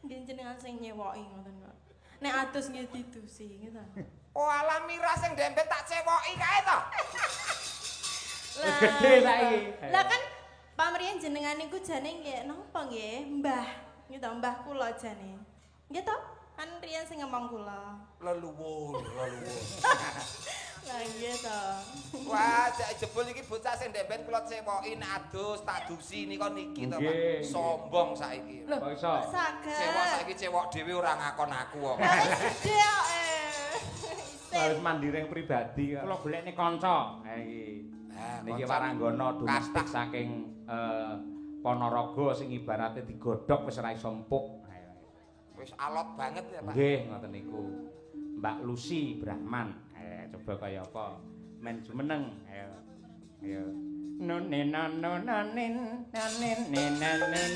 nggih jenengan sing nyewoki ngoten, Pak. Nek adus nggih didusi ngoten. Oh alah Mira sing dempet tak cewoki kae to. Wis gedhe saiki. Lah kan pamrien jenengan niku jane nggih napa nggih? Mbah. Nggih to, mbah kula jane. Nggih to? Kan riyen sing ngomong kula. Leluwur. Lah nggih to. Wah, jek jebul iki bocah sing dempet kula cewoki nek adus tak dusi nika niki to, Pak. Sombong saiki. Lho, Kok iso? kok saged. Cewek saiki cewek dhewe ora ngakon aku kok. Lah wis gedhe kok. Harus mandiring pribadi. Kula golekne kanca. Ha iki. Niki Waranggana domestik saking Ponorogo sing ibarate digodhog wis ora iso empuk. Wis alot banget ya, Pak. Nggih, ngoten niku. Mbak Lucy Brahman. Coba kaya apa? Men jumeneng. Ayo. Ayo. Nonin nonin nonin nonin nonin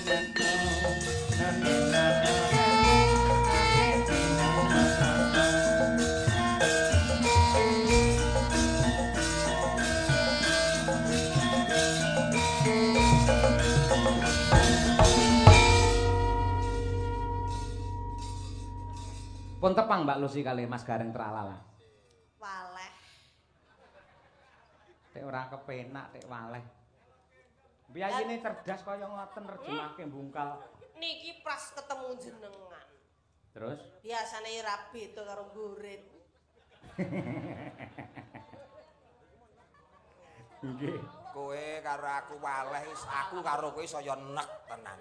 Pun tepang Mbak Lucy kali Mas Gareng Tralala. Waleh. Tek ora kepenak tek waleh. Biyayine cerdas kaya ngoten nerjemake mbungkal. Niki pras ketemu jenengan. Terus? Biasane ra beda karo gurit. Nggih. Kowe karo aku waleh, aku karo kowe saya nek tenan.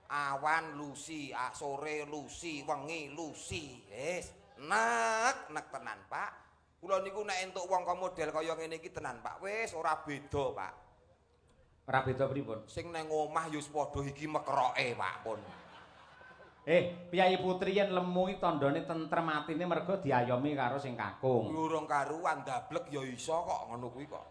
Awan Lucy, sore Lucy, wengi Lucy. Wis, nek tenan, Pak. Kula niku nek entuk wong model kaya ngene iki tenan, Pak. Wis ora beda, Pak. Ora beda pripun? Sing nang omah ya wis padha iki mekroke, Pak, pun. Piyai Putri yen lemu iki tandane tentrem atine mergo diayomi karo sing kakung. Urung karuan dablek ya iso kok ngono kuwi kok.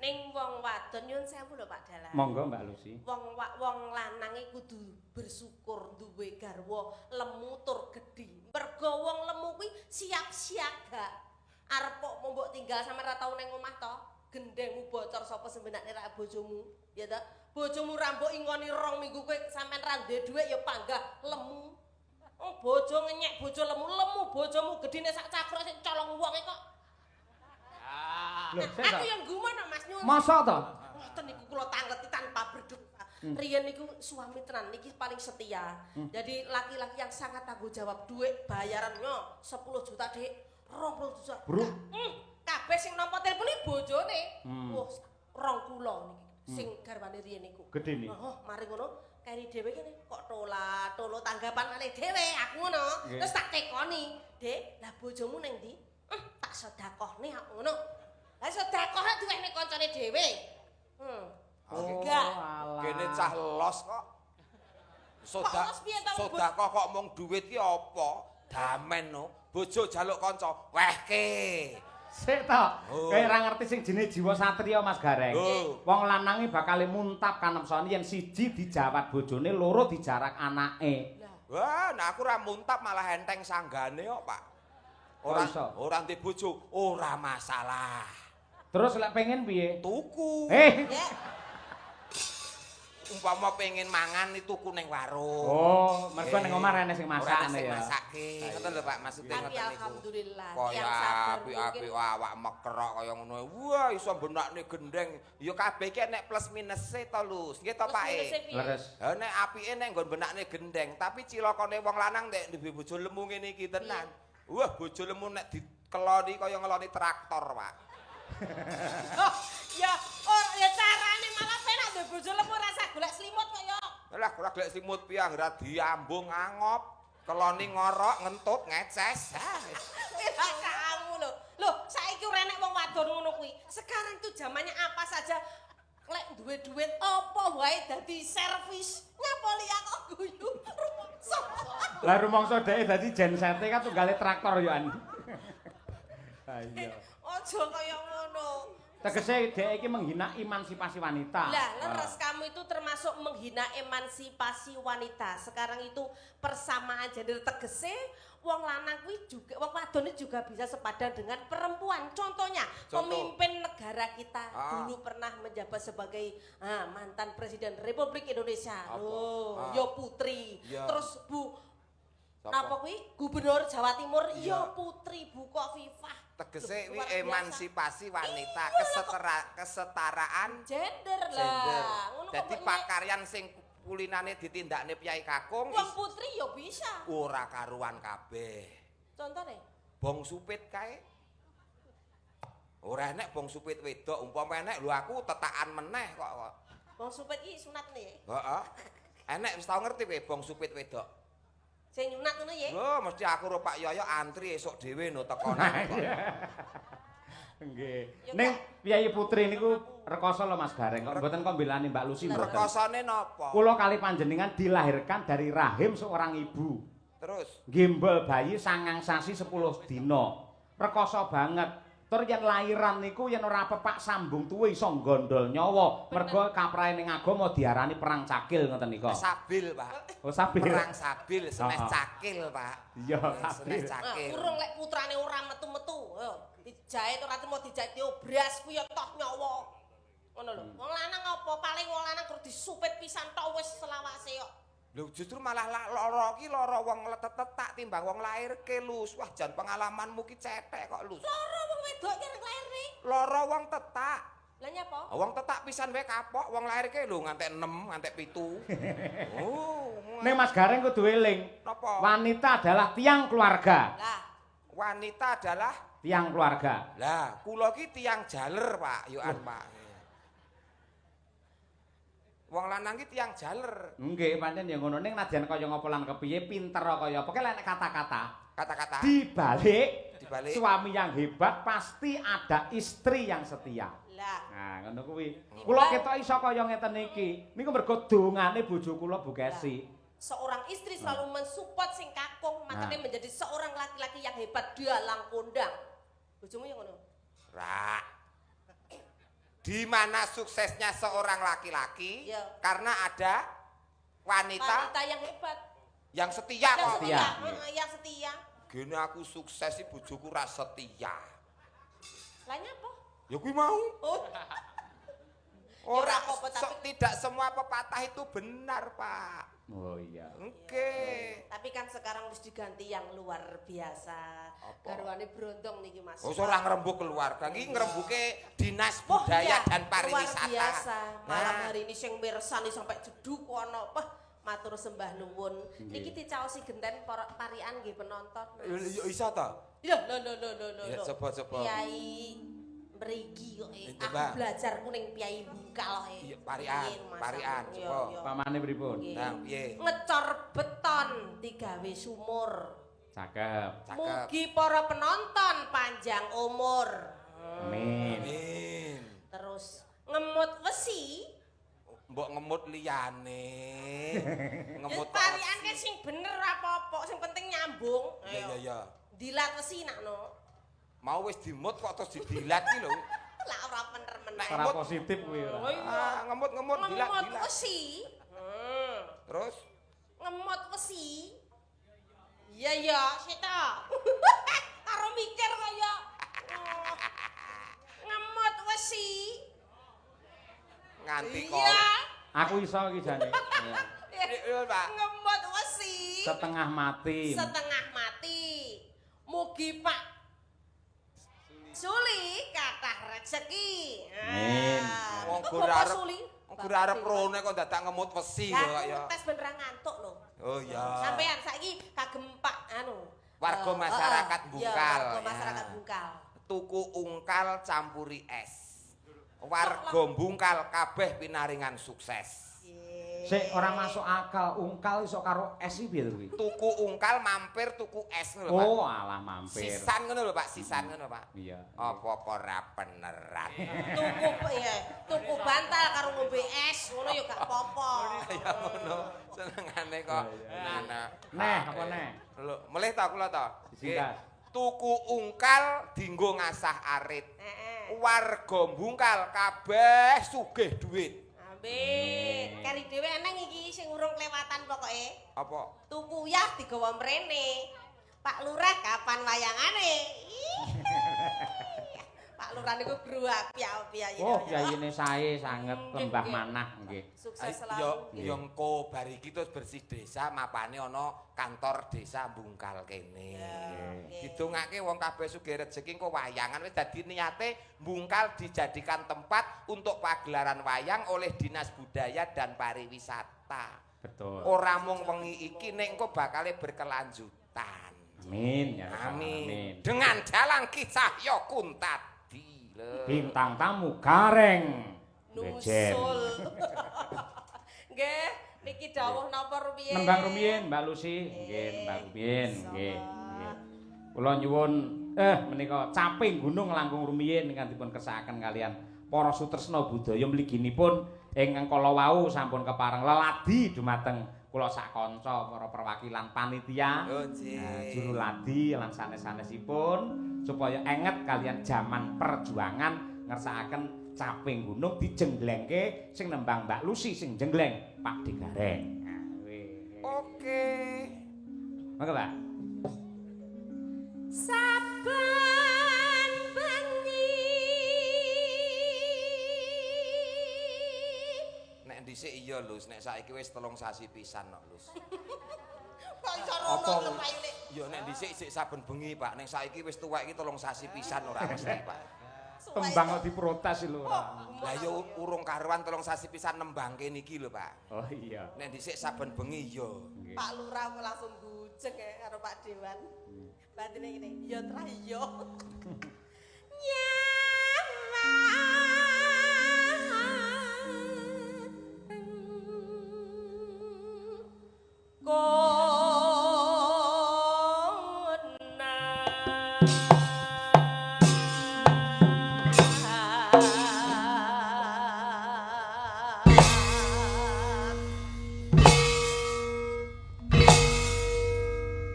Ning wong wadon nyun sewu lho Pak Dalan. Monggo Mbak Lucy. Wong lanange kudu bersyukur duwe garwa lemu tur gedhi. Mergo wong lemu kuwi siap siaga. Arep kok mbok tinggal sampe ra tau ning omah to, gendengmu bocor sapa sembenake ra bojomu, ya ta? Bojomu ra mbok ingoni 2 minggu kowe sampean ra duwe dhuwit ya panggah lemu. Bojo ngenyek bojo lemu bojomu gedine sak cakruk sing colong wonge kok. Aku yang gumun Mas Nyun. Masa to? Ngoten niku kula tangleti tanpa berdosa. Riyen niku suami tenan niki paling setia. Jadi laki-laki yang sangat tanggung jawab, duit bayarannya 10 juta Dik, 20 juta. Bro. Kabeh sing nampa telepon iki bojone. Wah, 2 kula niki sing garwane riyen niku. Gedhe niki. Oh, mari ngono kari dhewe kene kok tolo tanggapan kali dhewe aku ngono. Terus tak tekoni, "Dik, lah bojomu ning ndi?" Tak sedekahne aku ngono. Lah sedekah diwehne kancane dhewe. Enggak. Kene cah los kok. Sedekah kok mung duit ki apa? Damen no. Bojo jaluk kanca, wehke. Sik to. Kowe ora ngerti sing jenenge jiwa satriya Mas Gareng. Wong lanange bakal muntap kanepsane yen siji dijawat bojone, loro dijarak anake. Wah, nek aku ora muntap malah enteng sanggane kok, Pak. Ora ndek bojo, ora masalah. Terus lek pengen piye? Tuku. Umpama pengen mangan tuku ning warung. Oh, mergo ning omah rene sing masakne ya. Masake. Ngoten lho Pak, maksudnya ngoten niku. Alhamdulillah. Kaya apik-apik awak mekrok kaya ngono. Wah, iso benakne gendeng. Ya kabeh iki nek plus minuse to, Lus. Nggih to, Pak. Leres. Ha nek apike nek nggon benakne gendeng, tapi cilakane wong lanang nek duwe bojo lemu ngene iki tenan. Wah, bojo lemu nek dikeloni kaya ngeloni traktor, Pak. Ya carane malah penak duwe bojo lemu rasa golek selimut kaya. Lah golek selimut piye anggere diambung angop, keloni ngorok, ngentut, ngeces. Kamu lho. Loh, saiki ora enek wong wadon ngono kuwi. Sekarang tuh zamannya apa saja lek duwe duit apa wae dadi servis. Nyapoli aku guyu. Lah rumangsa dhek dadi jensete kan tunggale traktor yo an. Ha iya. Aja kaya ngono. Tegese dhek iki menghina emansipasi wanita. Lah, leres kamu itu termasuk menghina emansipasi wanita. Sekarang itu persamaan gender tegese wong lanang kuwi juga wong wadon juga bisa sepadan dengan perempuan. Contohnya, pemimpin negara kita dulu pernah menjabat sebagai mantan Presiden Republik Indonesia. Loh, yo Putri. Terus Bu napa kuwi Gubernur Jawa Timur yo Putri Bu Khofifah. Tegese wi emansipasi wanita, kesetaraan gender lah. Ngono kok. Dadi pakaryan sing kulinane ditindakne Piyai Kakung wong putri ya bisa. Ora karuan kabeh. Contone? Bong supit kae. Ora enek bong supit wedok, umpama enek lho aku tetakan meneh kok. Bong supit iki sunat nih. Heeh. Enek wis tau ngerti kowe bong supit wedok. Sing nyunat ngono ya. Lho mesti aku karo Pak Yoyo antri esuk dhewe no tekono. Nggih. Ning Piyai Putri niku rekoso lho Mas Gareng kok mboten kok mbelani Mbak Lucy mboten. Rekosane napa? Kula kali panjenengan dilahirkan dari rahim seorang ibu. Terus Gimbal bayi 9 sasi 10 dina. Rekoso banget. Tur yen lairan niku yen ora pepak sambung tuwe iso gondol nyawa. Mergo kaprahe ning agama diarani perang cakil ngoten nika. Sabil, Pak. Oh, sabil. Perang sabil senes cakil, Pak. Iya, sabil. Senes cakil. Urung lek putrane ora metu-metu. Dijahit ora trimo dijahit obras kuwi ya toh nyawa. Ngono lho. Wong lanang apa paling wong lanang kudu disupit pisan tok wis selawase kok. Lho justru malah lara ki lara wong letet-tetak timbang wong lairke Lus. Wah jan pengalamanmu ki cetek kok Lus. Lara wong wedok ki lairne. Lara wong tetak. Lah nyapa? Wong tetak pisan wae kapok, wong lairke lho ngantek 6, ngantek 7. Oh. Ning Mas Gareng kudu eling. Napa? Wanita adalah tiang keluarga. Lah, Wanita adalah Tiang keluarga. lah kula ki tiang jaler, Pak. Yoan, Pak. Wong lanang ki tiang jaler. Nggih, pancen ya ngono ning nadyan kaya ngapa lan kepiye pinter kaya apa ki lek kata-kata. Kata-kata Dibalik dibalik suami yang hebat pasti ada istri yang setia. lah. Nah, ngono kuwi. Kula ketok iso kaya ngeten iki. Niku mergo dongane bojo kula Bu Kesi. Seorang istri selalu mensupport sing kakung, makanya menjadi seorang laki-laki yang hebat dalang kondang. Bojomu yang ngono. Ra. Di mana suksesnya seorang laki-laki? Ya. Karena ada wanita yang hebat. yang setia Yang kok. setia. Yang setia. Gene aku sukses sih bojoku ra setia. Lah nyapa? Ya kuwi mau. Oh. Ora Ya, apa-apa, tapi- tidak semua pepatah itu benar, Pak. Oh iya. Oke. Tapi kan sekarang harus diganti yang luar biasa. Apa? Garwane brondong niki Mas. Oh, ora ngrembug keluarga. Iki ngrembuke Dinas Oh, Budaya iya, dan Pariwisata. Luar biasa. Malam Nah, hari ini sing mirsani sampai jeduk ana. Wah, matur sembah nuwun. Niki dicaosi genten para parian nggih penonton. yo iso ta? Ya, lho. Ya, coba. Kiai mrigi kok. Coba. Aku belajar kuning Kiai Bungkal Iya, parian, Iya, coba. iya. Pamane pripun? Nggih. Nah, piye? Ngecor beton digawe sumur. Cakep. Cakep. Mugi para penonton panjang umur. Amin. Amin. Terus ngemut wesi. Mbok ngemut liyane. Ngemut Parian kan sing bener apa-apa, sing penting nyambung. Ayo. Ya. Dilat wesi nakno. Mau wis dimut kok terus didilat ki lho. Lah ora bener meneh. Ora positif kuwi ora. Ngemut dilat. Ngemut wesi. Terus Ngemut wesi. Iya, sita. Karo mikir kaya ngemut wesi. nganti kok. Iya. Aku iso iki jane. Iya, Pak. Ngemut wesi. Setengah mati. Setengah mati. Mugi Pak Suli kathah rezeki. Amin. Wong Kok gur Bapak arep Suli? gur arep rone kok dadak ngemut wesi lho kok ya. Tes beneran ngantuk lho. Oh iya. Sampean saiki kagem Pak Warga masyarakat Bungkal, Warga ya. masyarakat Bungkal. Tuku ungkal campuri es. Warga Bungkal kabeh pinaringan sukses. Sik ora masuk akal, ungkal iso karo es iki piye to kuwi? Tuku ungkal mampir tuku es ngono lho, Pak. Oh, alah mampir. Sisan ngono lho, Pak, sisan ngono, Pak. Iya. Apa ora beneran? Tuku bantal karo ngombe es, ngono ya gak apa-apa. Ya ngono, senengane kok. Nah. Neh, apa neh? Lho, mulih ta kula ta? Disingkat. Tuku ungkal dienggo ngasah arit. Heeh. Warga Bungkal kabeh sugih dhuwit. Amin. Kari dhewe eneng iki sing urung kelewatan pokoke. Apa? Tuku uyah digawa mrene. Pak Lurah kapan wayangane? Pak Lurah niku guru api-api ya. Oh, yayine sae sanget lembah manah nggih. Sukses selalu. Ya engko bar iki terus bersih desa mapane ana kantor desa Bungkal kene. Didongake wong kabeh sugih rejeki engko wayangan wis dadi niate Bungkal dijadikan tempat untuk pagelaran wayang oleh Dinas Budaya dan Pariwisata. Betul. Ora mung wengi iki nek engko bakale berkelanjutan. Amin ya Rabbal Amin. Alamin. Dengan jalan kisah ya kuntadi. Bintang tamu Gareng Bejen. Nusul. Nggih, niki dawuh napa rumiyin? Nembang rumiyin Mbak Lucy. Nggih, Mbak rumiyin, nggih. Nggih. Kula nyuwun menika caping gunung langkung rumiyin ingkang dipun kersakaken kalian para sutresna budaya mliginipun ingkang kala wau sampun kepareng leladi dumateng kula sak kanca para perwakilan panitia. Oh, nggih. Juru ladi lan sanes-sanesipun supaya enget kalian zaman perjuangan ngersakaken caping gunung dijenglengke sing nembang Mbak Lucy sing jengleng Pak De Gareng. Nah, Oke. monggo Pak. Saben bengi Nek dhisik iya Lus, nek saiki wis 3 sasi pisan kok Lus. kanca Apa? romo payune. Ya nek dhisik sik saben bengi Pak, nek saiki wis tuwek iki 3 sasi pisan ora mesti Pak. Tembang kok diprotes lho ora. Lah ya urung karuan 3 sasi pisan nembangke niki lho Pak. Oh iya. Nek dhisik saben bengi ya. Nggih. Pak Lurah langsung gujeng karo Pak Dewan. Batine ngene, ya tra iya.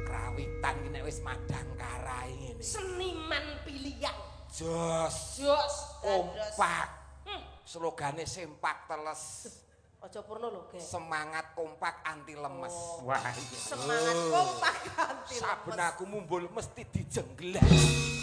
Krawitan iki nek wis madang karai ngene. Seniman pilihan. Jos, Jos, kompak. Slogane sempak teles. Aja purno lho, Ge. Semangat kompak anti lemes. Wah, iya. Semangat kompak anti Saben lemes. aku mumbul mesti dijenggleng.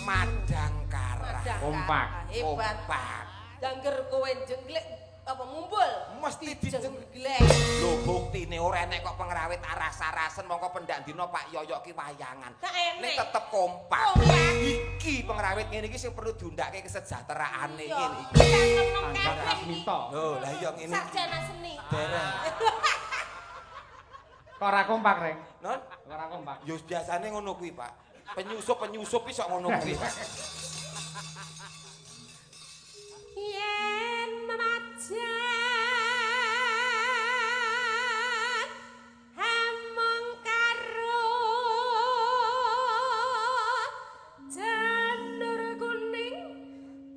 Madang karai. Madang Kompak. kara, Hebat. Kompak. Dangger kowe jengglek apa mumbul? Mesti dijenggleng. Jengglek. Lho buktine ora enek kok pengrawit aras-arasen mongko pendak dina Pak Yoyo ki wayangan. Gak enek. Nek tetep kompak. Kompak. Iki pengrawit ngene iki sing perlu diundhake kesejahteraane Iya. ngene iki. Tangan Anggar kabeh Asmita. Lho lah iya ngene iki. sarjana seni. Dereng. Kok ora kompak, Reng? Non, Kok ora kompak. yo biasane ngono kuwi, Pak. Penyusup iso ngono kuwi, Pak. Yen memajan hamong karo janur kuning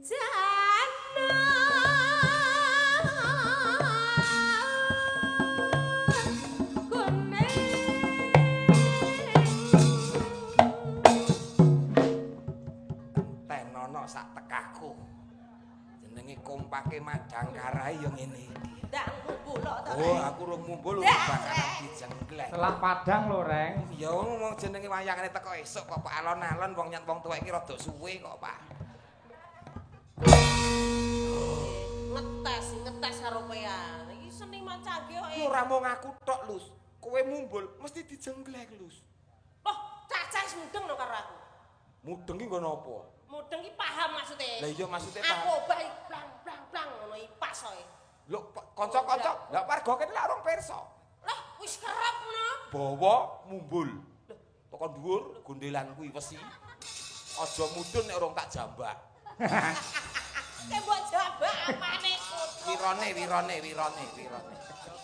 janur kuning Tenono sak tekaku. Jenenge kompake madang karai yo ngene iki. ndak ngumpulok to. Oh, aku rung mumbul Dah, bakalan Reng. dijenggleng. Selah Padang lho, Reng. Ya wong jenenge wayangane teko esuk kok Pak alon-alon wong nyat wong tuwek iki rada suwe kok Pak. Ngetes karo pean. Iki seniman canggih kok. Ora mung aku tok, Lus. Kowe mumbul mesti dijenggleng, Lus. Loh, cacah mudeng lho karo aku. Mudeng iki nggo napa? Mudeng iki paham maksudnya. Lah iya maksudnya Aku Pak. obah iki plang ngono iki pas kowe. Lho kanca-kanca, lah warga kene lak rong pirsa. Lah, wis kerep ngono. Bawa mumbul. Tekan dhuwur gondelan kuwi wesi. Aja mudhun nek urung tak jambak. Nek mbok jabak apane kudu. Wirone.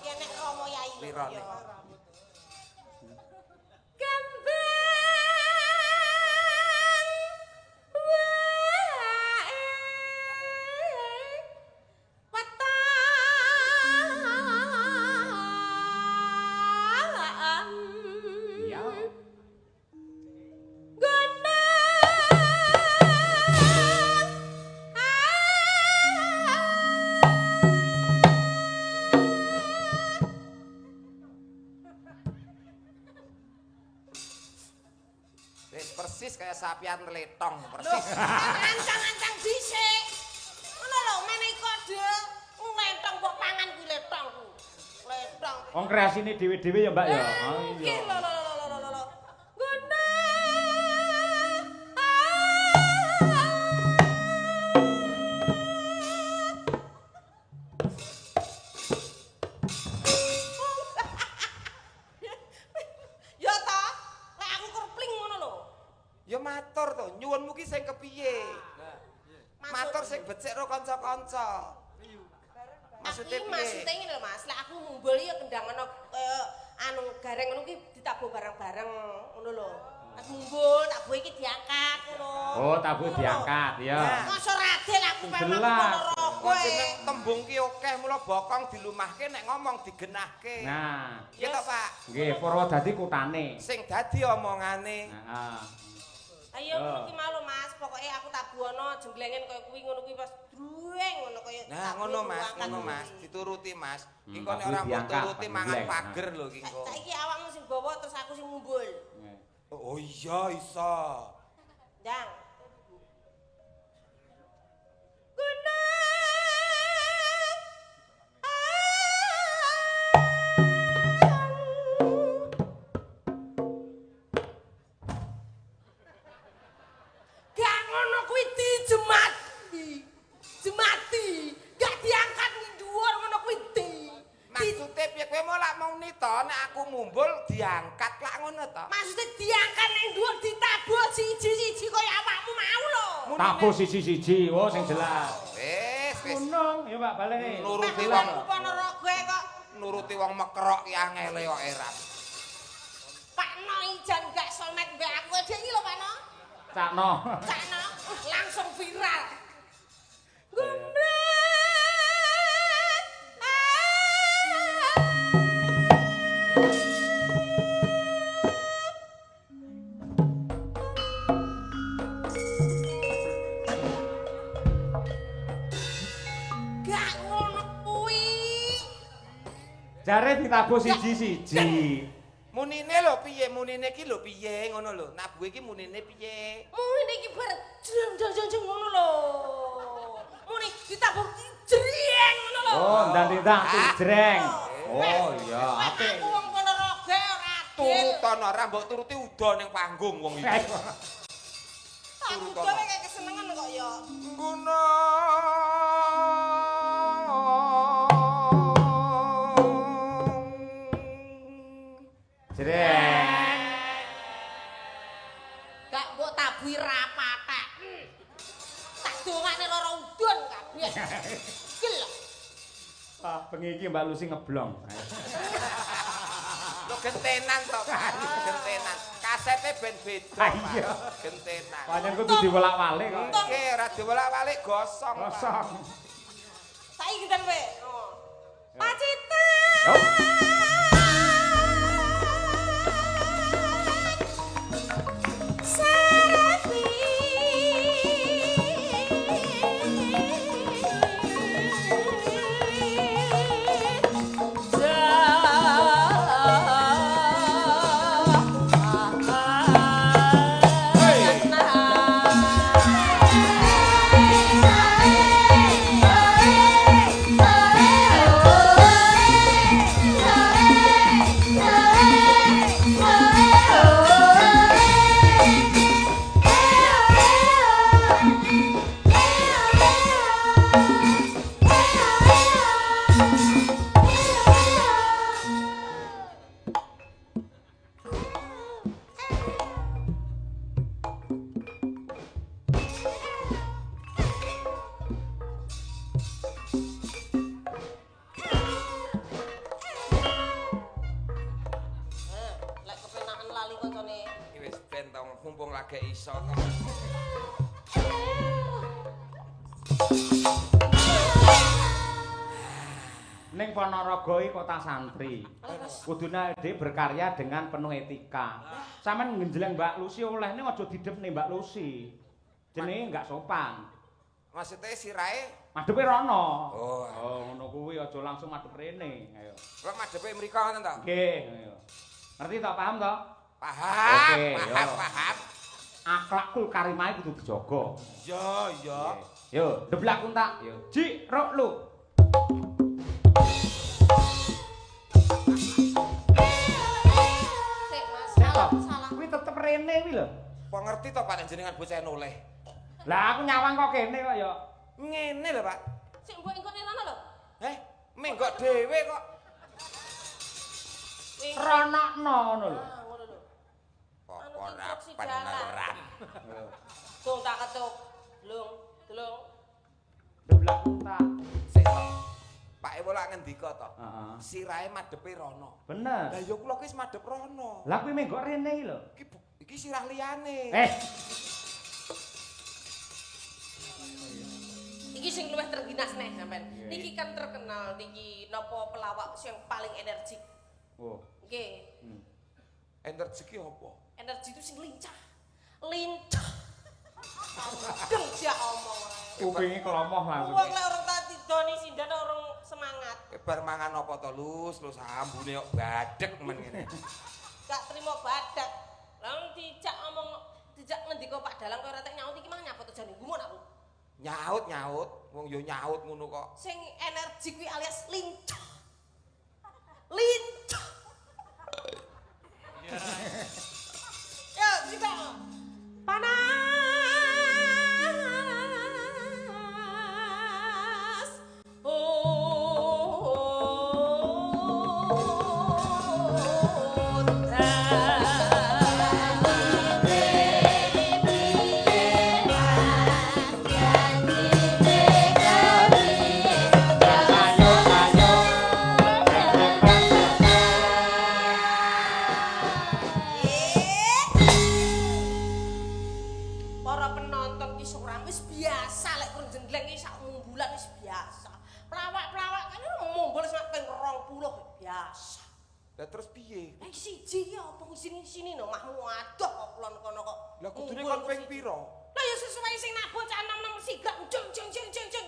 Ya nek Romo Yai. Wirone. Iya. Gunung kesapian letong persis. Ancang-ancang dhisik. Ngono lho, menehi kode letong kok pangan kuwi letong. Letong. Wong kreasine dhewe-dhewe ya, Mbak ya. Oh iya. Lho. Guna. Ya ta, lek aku kerpling ngono lho. Ya matur to, nyuwunmu ki sing kepiye? Matur sing becik karo kanca-kanca. Maksudnya piye? Maksudnya ngene lho Mas, lek aku mumbul ya kendang ana anu gareng ngono ki ditabuh bareng-bareng ngono lho. Pas mumbul tabuh iki diangkat ngono. Oh, tabuh diangkat ya. Masa radel aku memang Jelas. ponorogo. Jeneng tembung ki akeh mula bokong dilumahke nek ngomong digenahke. Nah, ya toh Pak. nggih Purwodadi kutane. Sing dadi omongane. Heeh. Ayo iki mau lho Mas, pokoke aku tabuhana jemblengen kaya kuwi ngono kuwi pas drueng ngono kaya. Nah, ngono Mas, dituruti Mas. Iki kok nek tabuh ora mbok diangkat, turuti Pak mangan Gembleng. pager lho iki kok. Saiki awakmu sing bawa terus aku sing mumbul. Oh iya iso. Ndang. Gak ngono kuwi jemati. Gak diangkat ning dhuwur ngono kuwi di. Maksude piye kowe mau lak mung nita nek aku mumbul diangkat lak ngono to. Maksudnya diangkat ning dhuwur ditabuh siji-siji kaya awakmu mau lho. Tabuh siji-siji, oh sing jelas. Wis. Gunung, ya Pak balik. Nuruti Wong wong Ponorogo kok nuruti wong mekrok ki angele kok eran. Pak No ijan gak somet mbek aku dhewe iki lho Pak No. Cakno. Cakno langsung viral. Gunda. Gak ngono kuwi. Jare ditabuh siji-siji. Munine lho piye? Munine ki lho piye ngono lho. Nabuh iki munine piye? Mune iki bar jeng ngono lho. Mune ditabuh jreng ngono lho. Oh, ndang-ndang jreng. Oh iya, apik. Aku wong Ponorogo ora adil. Turutan ora mbok turuti uda ning panggung wong iki. Aku dhewe kayak kesenengan kok ya. Guna Jreng. Gak mbok tabuhi rapatek. Tak dongane lara udun kabeh. Gel. Ah, bengi iki Mbak Lucy ngeblong. lho gentenan to, Pak. Gentenan. Kasete ben beda. Ah, iya. Gentenan. Pancen kudu diwolak-walik kok. Oke, ora diwolak-walik gosong. Pak. Kosong. Saiki genten we. Pacite. Oh. Lek kepenakan lali koncone. Iki wis ben to mumpung lagi iso. Ning Ponorogo iki kota santri. Kudune dhek berkarya dengan penuh etika. Sampeyan ngenjleng Mbak Lucy olehne aja didep ning Mbak Lucy. Jenenge enggak sopan. Maksudnya sirahe Madhepe rono. Oh. Oh, ngono kuwi aja langsung madhep rene. Ayo. kok madhepe mriko ngoten to? Nggih, ayo. Ngerti to, paham to? Paham, Oke, paham, yo. paham. akhlakul karimah kudu dijaga. Iya, iya. Yo, deblak kuntak. Yo, Ji, rok lu. Sik, Mas. Sik, Salah, Pak. salah. Kuwi tetep rene kuwi lho. Kok ngerti to Pak nek jenengan bocah noleh? Lah aku nyawang kok kene kok ya. Ngene lho, Pak. Sik mbok engko rono lho. Menggok dhewe kok. Ronokno ngono lho. Ah, ngono lho. Kok Anu ora instruksi jalan. beneran. Tung tak ketuk. Delung. Deblak kuntak. Sik to. Pak Ewo lak ngendika to. Heeh. Sirahe madhepe rono. Bener. Lah ya kula ki wis madhep rono. Lah kuwi menggok rene iki lho. Iki sirah liyane. Iki sing luwih terginas neh sampean. Niki kan terkenal niki napa pelawak sing paling energik. Oh. Nggih. Energi ki apa? Energi itu sing lincah. Lincah. Deng dia omong. Kupinge kelomoh langsung. Wong lek orang tak tidoni sindan orang semangat. Bar mangan apa to, Lus? Lus ambune kok badhek men ngene. Gak terima badak. Lang dijak omong dijak ngendika Pak Dalang kowe ora tek nyaut iki mah nyapa to jane gumun aku. Nyaut. Wong yo nyaut ngono kok. Sing energi kuwi alias lincah. Lincah. Ya, coba. Panas. Para penonton ki soram wis biasa lek kurang jenggleng ki sak mumbulan wis biasa. Pelawak-pelawak kan mumbul sak ping 20 biasa. Lah terus piye? Siji ya apa sini no mahmu adoh kok kulon kono kok. Lah kudune kon ping pira? Lah ya sesuai sing nak bocah 6 sigrak jeng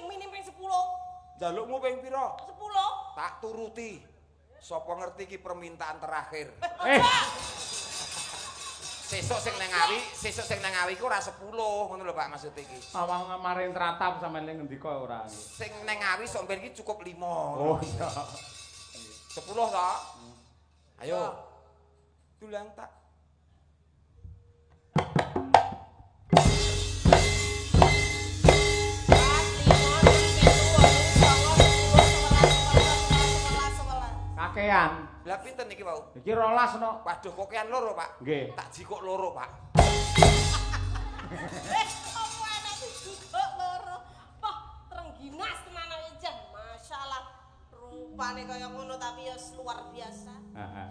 minim ping 10. Jalukmu ping pira? 10. Tak turuti. Sapa ngerti iki permintaan terakhir. Sesuk sing nang Ngawi ku ora 10 ngono lho Pak maksud iki. Awang maring tratap sampeyan ngendika ora. Sing nang Ngawi sok mben iki cukup 5. Oh iya. 10 to? Ayo. Tulang tak. Kakean. Lah pinten iki, Pak? Iki 12 no. Waduh, kokean loro, Pak. Nggih. Tak jikok loro, Pak. Apa enak dijukuk loro. Wah, terengginas tenan aja. Masyaallah. Rupane kaya ngono tapi ya luar biasa. Heeh.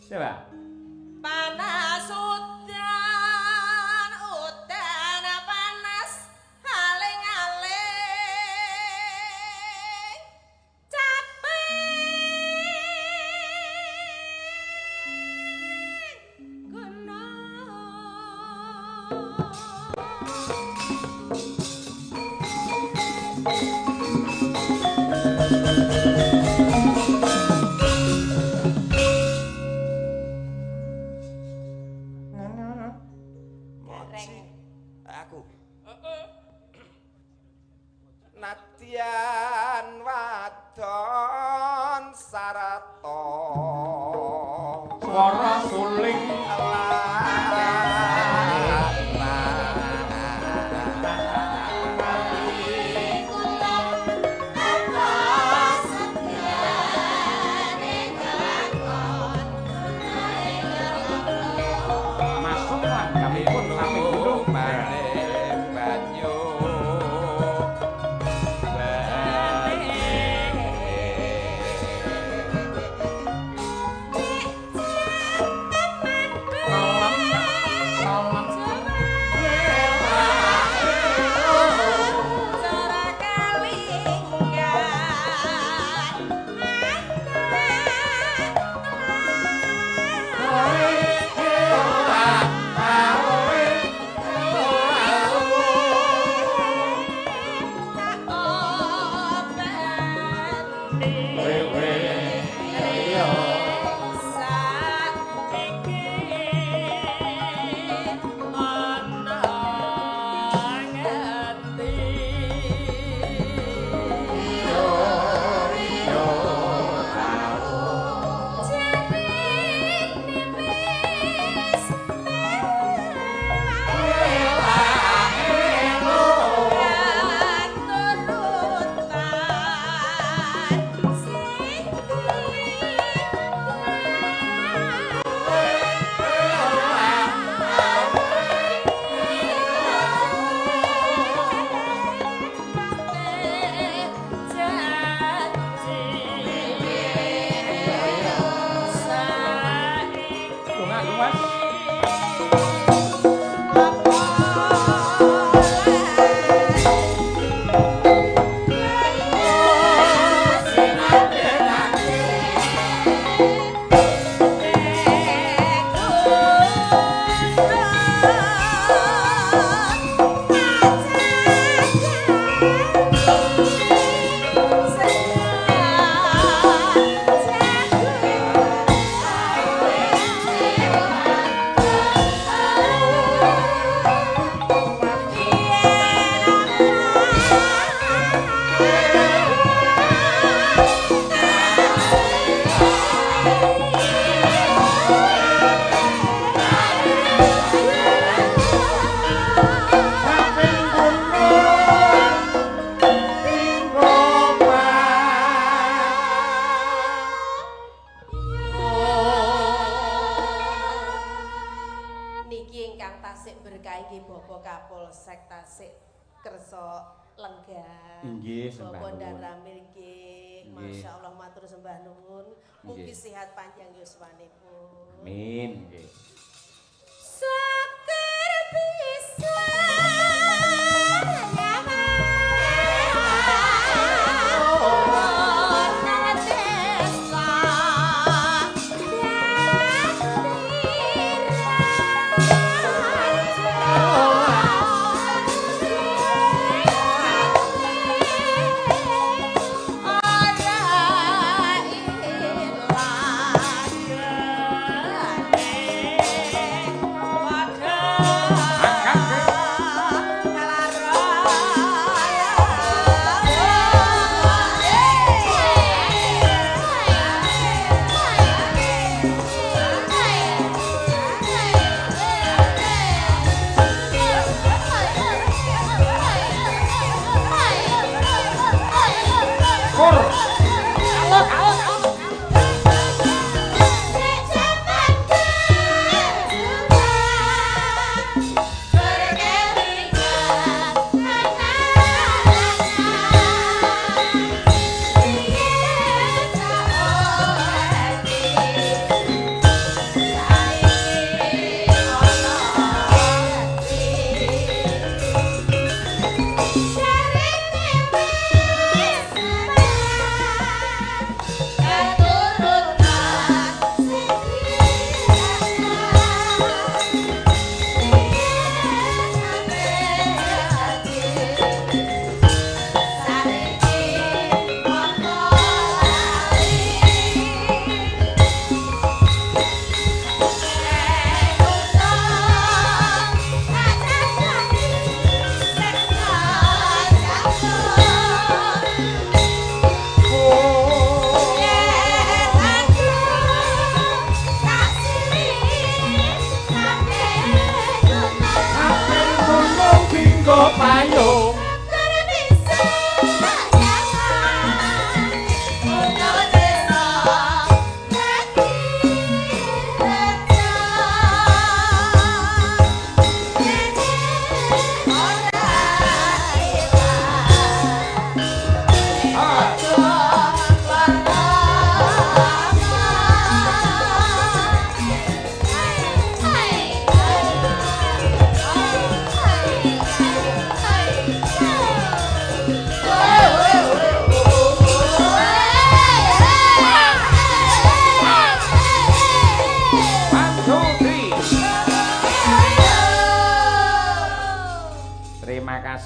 Coba. Panas udan panas aling-aling capek gunung polsek tasik kersa lenggah. Inggih, sembah Bapak nuwun. Daramil nggih. Masya Allah matur sembah nuwun. Mugi sehat panjang yuswanipun. Amin nggih. Sakar bisa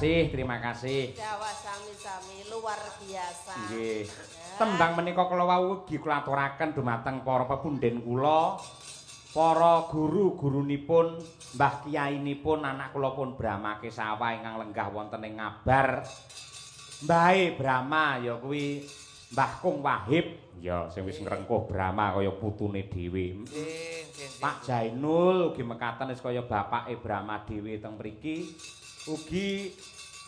Terima kasih. Jawa sami-sami luar biasa. Nggih. Tembang menika kula wau ugi kula aturaken dumateng para pepunden kula, para guru-gurunipun, mbah kiyainipun, anak kula pun Brahma Kesawa ingkang lenggah wonten ing Ngabar. Mbahe Brahma ya kuwi Mbah Kung Wahib, ya sing wis ngrengkuh Brahma kaya putune dhewe. Pak Jainul ugi mekaten wis kaya bapake Brahma dhewe teng mriki. Ugi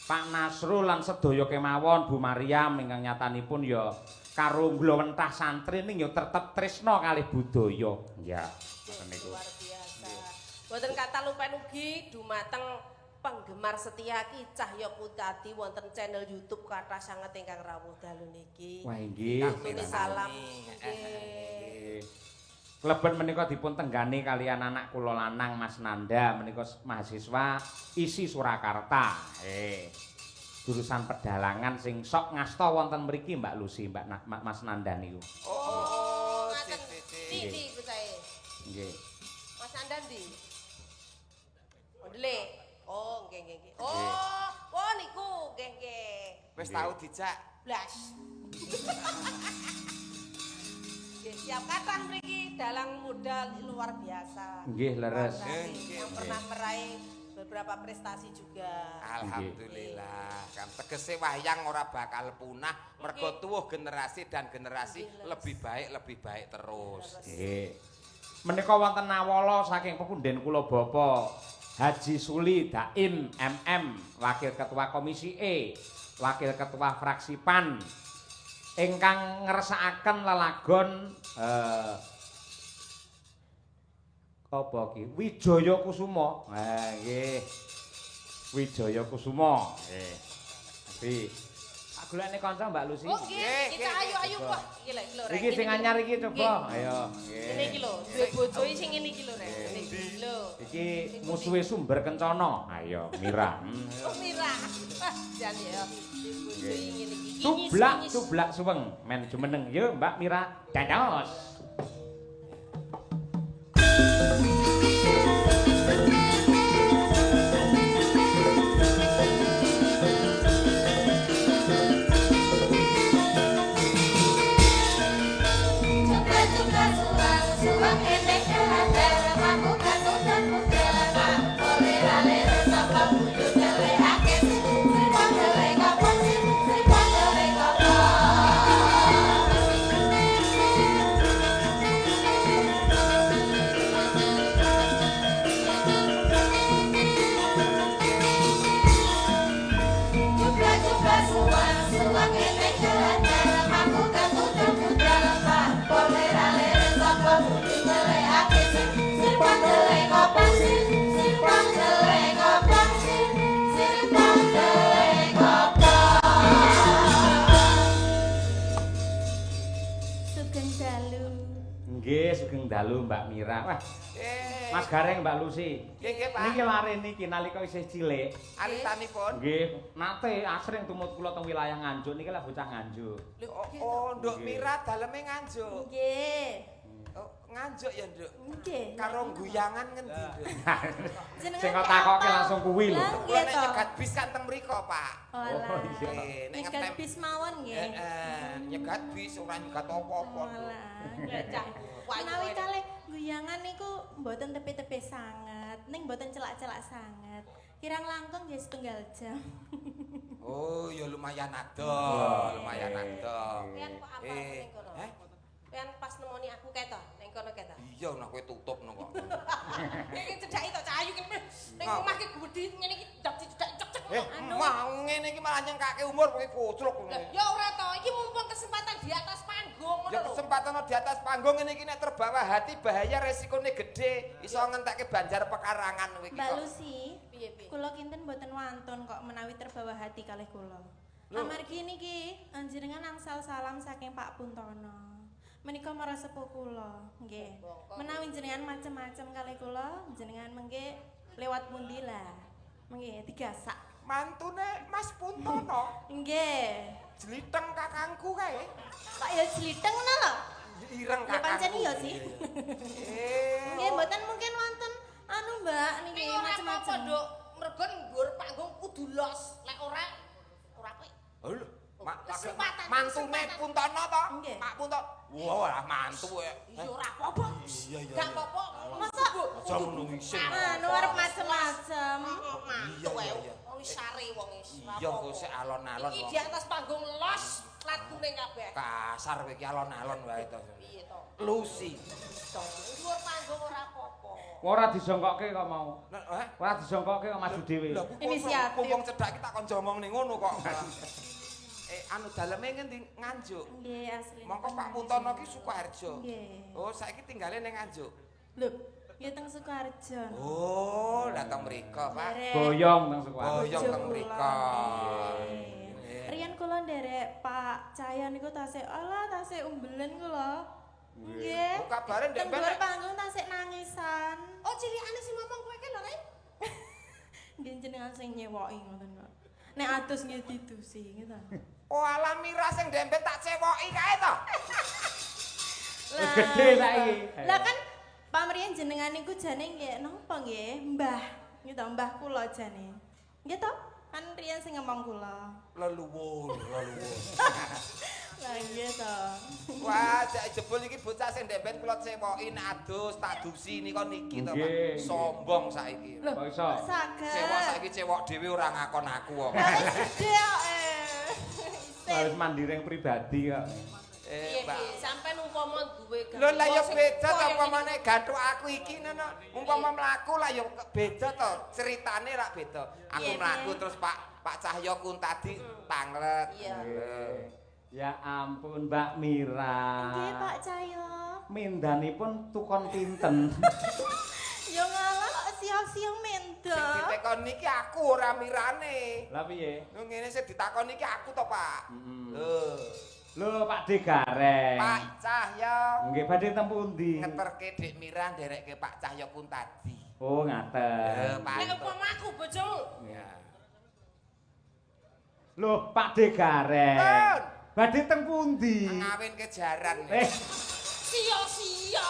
Pak Nasrul lan sedaya kemawon Bu Maryam ingkang nyatanipun ya karo nglowentah santri ning ya tetep tresna kalih budaya. Ya, ngoten niku. Luar biasa. Boten kata lupen ugi dumateng penggemar setia Ki Cahya Kutati wonten channel YouTube kathah sanget ingkang rawuh dalu niki. Wah inggih. Nulis salam. Nggih. Kleben menika dipun tenggani kalian anak kula lanang Mas Nanda menika mahasiswa isi Surakarta. Jurusan pedalangan sing sok ngasta wonten mriki Mbak Lucy, Mas Nanda niku. Oh, ngaten. Ndi Gus Sae? Nggih. Mas Nanda ndi? Ondele. Oh, nggih. Oh, niku nggih. Wis tau dijak. Blas. Nggih, siap kathah mriki dalang muda luar biasa. Nggih, leres. Yang pernah meraih beberapa prestasi juga. Alhamdulillah. Kan tegese wayang ora bakal punah mergo tuwuh generasi dan generasi lebih baik terus. Nggih. Menika wonten awala saking pepunden kula Bapak Haji Suli Daim MM, Wakil Ketua Komisi E, Wakil Ketua Fraksi PAN ingkang ngersakaken lelagon apa iki Wijaya Kusuma. Nggih. Wijaya Kusuma. Tapi golekne kanca Mbak Lucy. Oh nggih, kita ayo Pak. Iki lho, iki lho. Iki sing anyar iki coba. Ayo. Ngene iki lho, duwe bojo sing ngene iki lho, Rek. Ngene iki lho. Iki musuhe sumber kencana. Ayo, Mira. Oh, Mira. Wah, jan ya. Bojo ngene iki. Tublak suweng men jumeneng. Yo Mbak Mira, dados. Sugeng dalu Mbak Mira. Wah. Mas Gareng Mbak Lucy. Nggih, Pak. Niki lare niki nalika isih cilik. Alitanipun. Nggih, nate asring tumut kula teng wilayah Nganjuk niki lah bocah Nganjuk. Oh, Nduk Mira daleme Nganjuk. Nggih. Oh, Nganjuk ya, Nduk. Nggih. Karo guyangan ngendi, Nduk? Sing kok takoke langsung kuwi lho. Kula nek nyegat bis kan teng mriko, Pak. Olah. Nek Nyegat ngetem bis mawon nggih. nyegat bis ora nyegat apa-apa. Olah. Cah. Menawi kalih guyangan niku mboten tepi-tepi sanget, ning mboten celak-celak sanget. Kirang langkung nggih setunggal jam. Oh, ya lumayan ado, lumayan ado. Pian kok apa ning kono? Pian pas nemoni aku kae to, ning kono kae to. Iya, nek kowe tutupno kok. Iki cedhaki to Cah Ayu ki. Ning omah ki gedhi ngene iki dak cedhak cek-cek. Mau ngene iki malah nyengkake umur kowe kocruk. Ya ora to, iki mumpung kesempatan di atas panggung ngono Ya lho. kesempatan di atas panggung ngene iki nek terbawa hati bahaya resikone gede, iso ngentekke banjar pekarangan kowe iki. Mbak Lucy, Piye? kula kinten mboten wantun kok menawi terbawa hati kalih kula. Amargi niki anjenengan angsal salam saking Pak Puntono. Menika marang sepuh kula, nggih. Menawi jenengan macem-macem kalih kula, jenengan mengke lewat pundi lah. Mengke digasak. Mantune Mas Puntono. Nggih. Jliteng kakangku kae. Kok ya jliteng ngono lho. Ireng Ya kakangku. pancen iya sih. Nggih, Oh. mboten mungkin wonten anu Mbak niki Ning ora apa-apa, macem-macem. Nduk. Mergo ning dhuwur panggung kudu los. Lek ora kowe. Oh lho, Kesempatan, mantune kesempatan. Puntono to? Nggih. Pak Puntono. Wah, ora mantu ya. Ya ora apa-apa. Iya, iya. Gak apa-apa. Masa Aja ngono isin. anu arep macem-macem. Mantu Iya, ae. iya. Wong wis sare wong wis. Iya, kok sik alon-alon Iki kok. di atas panggung los lat kuning kabeh. Kasar kowe iki alon-alon wae to. Piye to? Lucy. Dhuwur panggung ora apa-apa. Ora disongkokke kok mau. Heh? Ora disongkokke kok maju dhewe. Lah Inisiatif. wong cedhak iki tak kon jomong ning ngono kok. Anu daleme ngendi Nganjuk. Nggih, asli. Mongko Pak Puntono ki Sukoharjo. Nggih. Oh, saiki tinggale ning Nganjuk. Lho, ya teng Sukoharjo. Oh, datang mriko, Pak. Boyong nang Sukoharjo. Boyong teng mriko. Riyen kula nderek Pak Cahya niku tasih alah tasih umbelen kula. Nggih. Oh, kabare ndek Teng dhuwur panggung tasih nangisan. Oh, cilikane si Momong kowe ki lho, Ren. Nggih jenengan sing nyewoki ngoten kok. Nek adus nggih didusi gitu. Oh, alah Mira sing dempet tak cewoki kae to. Wis gedhe saiki. Lah kan pamrien jenengan niku jane nggih napa nggih? Mbah. Nggih to, mbah kula jane. Nggih to? Kan riyen sing ngomong kula. Leluwur, leluwur. Lah nggih to. Wah, jak jebul iki bocah sing dempet kula cewoki nek adus tak dusi nika niki to, Pak. Nggih. Sombong saiki. Kok iso? Saged. Cewek saiki cewek dhewe ora ngakon aku kok. Lah wis gedhe kok. Harus mandiri yang pribadi kok. Piye Mbak. piye sampean umpama duwe Lho lah ya sing beda to koyo umpamane ganthuk aku iki nono. Umpama mlaku lah ya beda to, ceritane rak beda. Aku Iya, mlaku iya. terus Pak Cahyo kun tadi tanglet. Iya. Ya ampun Mbak Mira. Nggih Pak Cahyo. Mindanipun tukon pinten. Ya ngalah kok sia-sia mendo. Sing ditakoni iki aku ora mirane. Lah piye? Lho ngene sing ditakoni iki aku to, Pak. Lho. Lho Pak De Gareng. Pak Cahya. Nggih badhe teng pundi? Ngeterke Dik Mira nderekke Pak Cahya pun tadi. Oh ngaten. Nek umpama aku bojomu. Ya. Lho Pak De Gareng. Pun. Badhe teng pundi? Ngawin kejaran. Sia-sia.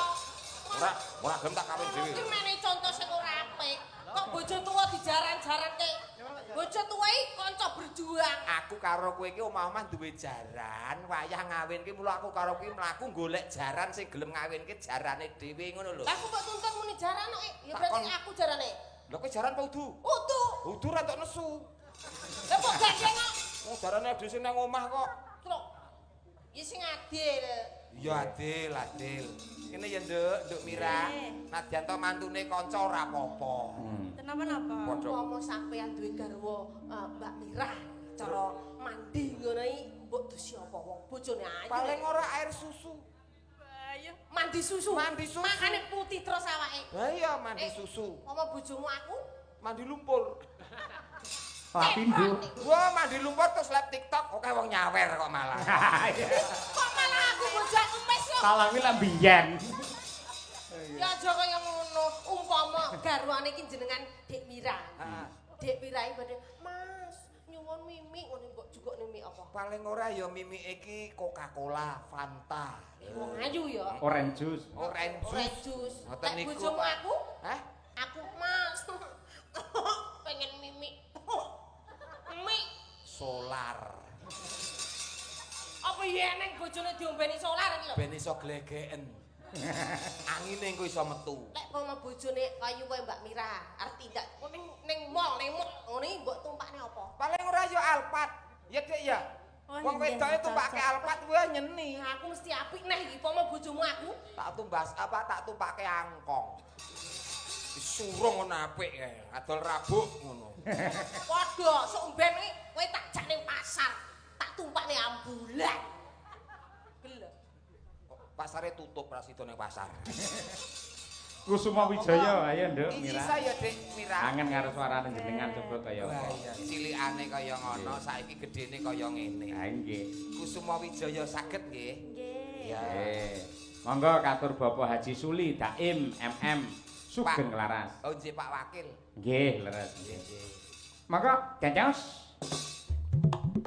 Ora gelem tak kawin dhewe. Iki meneh contoh sing ora apik. Kok bojo tuwa dijaran-jaranke. Bojo tuwa iki kanca berjuang. Aku karo kowe iki omah-omah duwe jaran, wayah ngawinke mula aku karo kowe mlaku golek jaran sing gelem ngawinke jarane dhewe ngono lho. Lah aku kok tuntut muni jaran kok. Ya berarti aku jarane. Lho kowe jaran apa udu? Utu. Udu ra tok nesu. Lah kok gandeng kok. Wong jarane dhewe nang omah kok. Truk. Ya sing adil. Ya adil, adil. Kene ya Nduk Mira. Nadyan to mantune kanca ora apa-apa. Kenapa-napa? Umpama sampean duwe garwa Mbak Mirah cara mandi ngono iki mbok dusi apa wong bojone ayu. Paling ora air susu. Ayo. Mandi susu. Mandi susu. Makane putih terus awake. Lah iya mandi susu. Apa bojomu aku? Mandi lumpur. Lapindo. Wah, mandi lumpur terus live TikTok oke wong nyawer kok malah. Kok malah aku bojoku wis yo. Salangi lah biyen. Ya aja kaya ngono. Umpama garwane iki jenengan Dik Mira. Dik Mira iki badhe, "Mas, nyuwun mimi ngene mbok jukukne mie apa?" Paling ora ya mimi iki Coca-Cola, Fanta. Wong ayu ya. Orange juice. Orange Orange juice. juice. Ngoten Nek niku, bojomu Pak. aku, Hah? aku Mas. Pengen mimi. Mie Solar. apa ya neng bojone diombeni solar iki lho. Ben iso glegeken. Angine engko iso metu. Lek pomo bojone kayu kowe Mbak Mira, arep tindak ning mall ngene iki mbok tumpakne apa? Paling ora ya Alphard. Ya Dik ya. Wong wedoke tumpake Alphard wah nyeni. Nah, aku mesti apik neh iki pomo bojomu aku. Tak tumpake angkong. Disurung ngono apik kae. Adol rabuk ngono. Padha sok mben iki kowe tak jak ning pasar, tak tumpakne ambulan. Gelem. Pasare tutup ra sida ning pasar. Kusuma Wijaya ayo Nduk Iki Mira. saya Dik Mira. Kangen karo suarane jenengan coba kaya Wah apa. iya, cilikane kaya ngono, saiki gedene kaya ngene. Ha nggih. Kusuma Wijaya saged nggih. Nggih. Ya. Monggo katur Bapak Haji Suli Daim MM Sugeng Pak. Laras. Oh nggih Pak Wakil. Nggih, leres. Nggih nggih. Monggo gancaos. Thank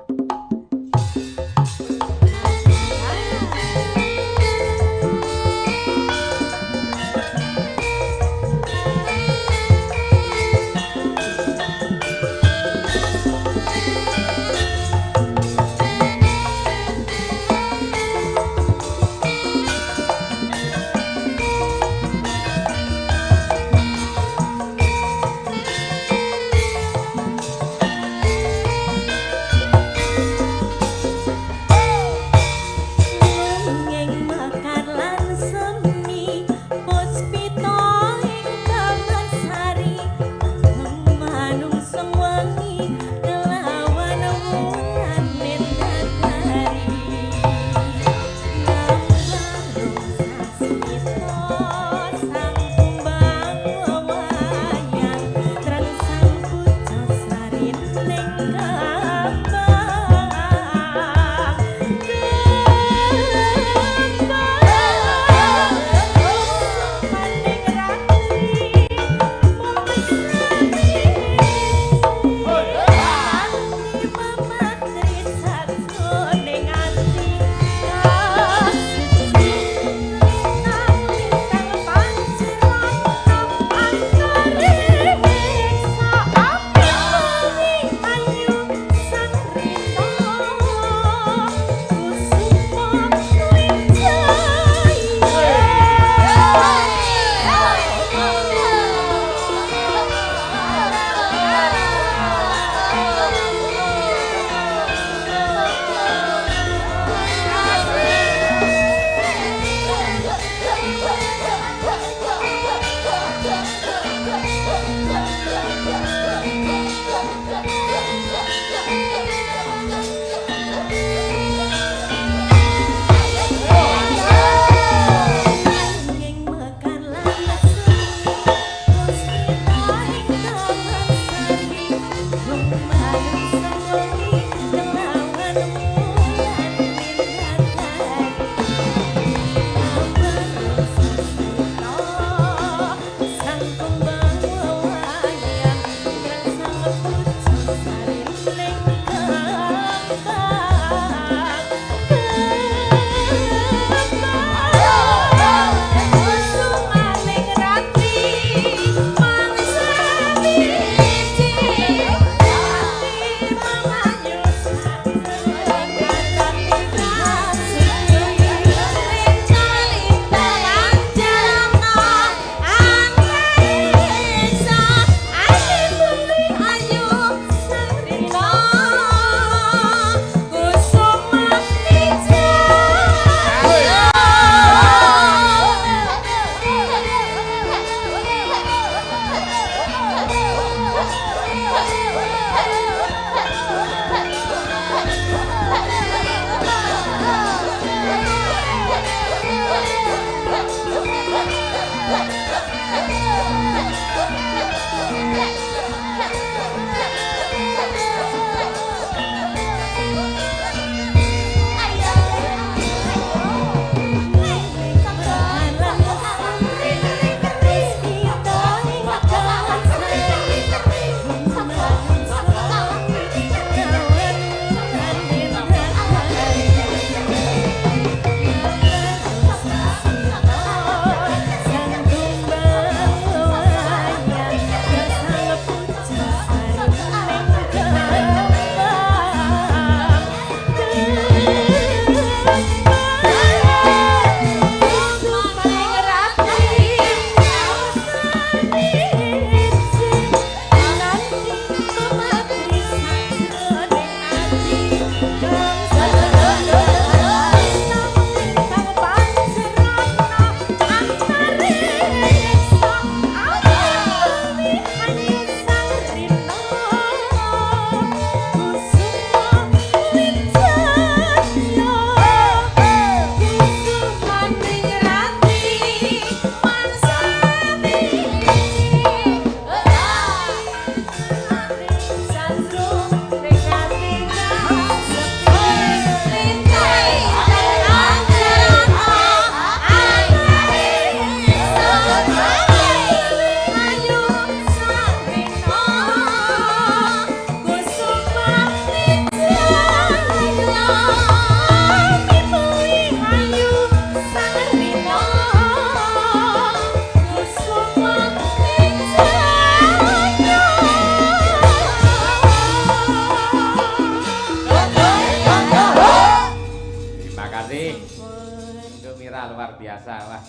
Untuk Mira luar biasa. Wah,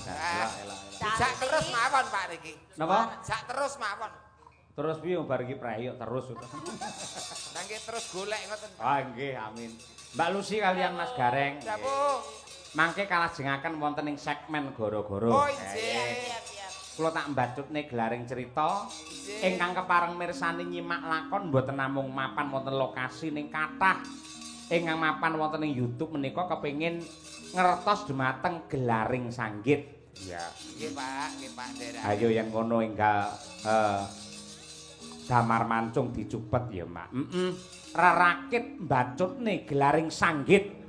elok. Sak terus mawon Pak niki. Napa? Sak terus mawon. Terus piye bar iki prayok terus. Nangge terus golek ngoten. Ah nggih, amin. Mbak Lucy kalian Mas Gareng. Ya, Bu. Mangke kalajengaken wonten ing segmen goro-goro. Oh, nggih. Kula tak mbacutne gelaring cerita ingkang kepareng mirsani nyimak lakon mboten namung mapan wonten lokasi ning kathah ingkang mapan wonten ing YouTube menika kepengin ngertos dhumateng gelaring sanggit. Iya. Nggih, Pak, Daerah. Ayo yang ngono enggal damar mancung dicupet ya, Mak. Rerakit mbacutne gelaring sanggit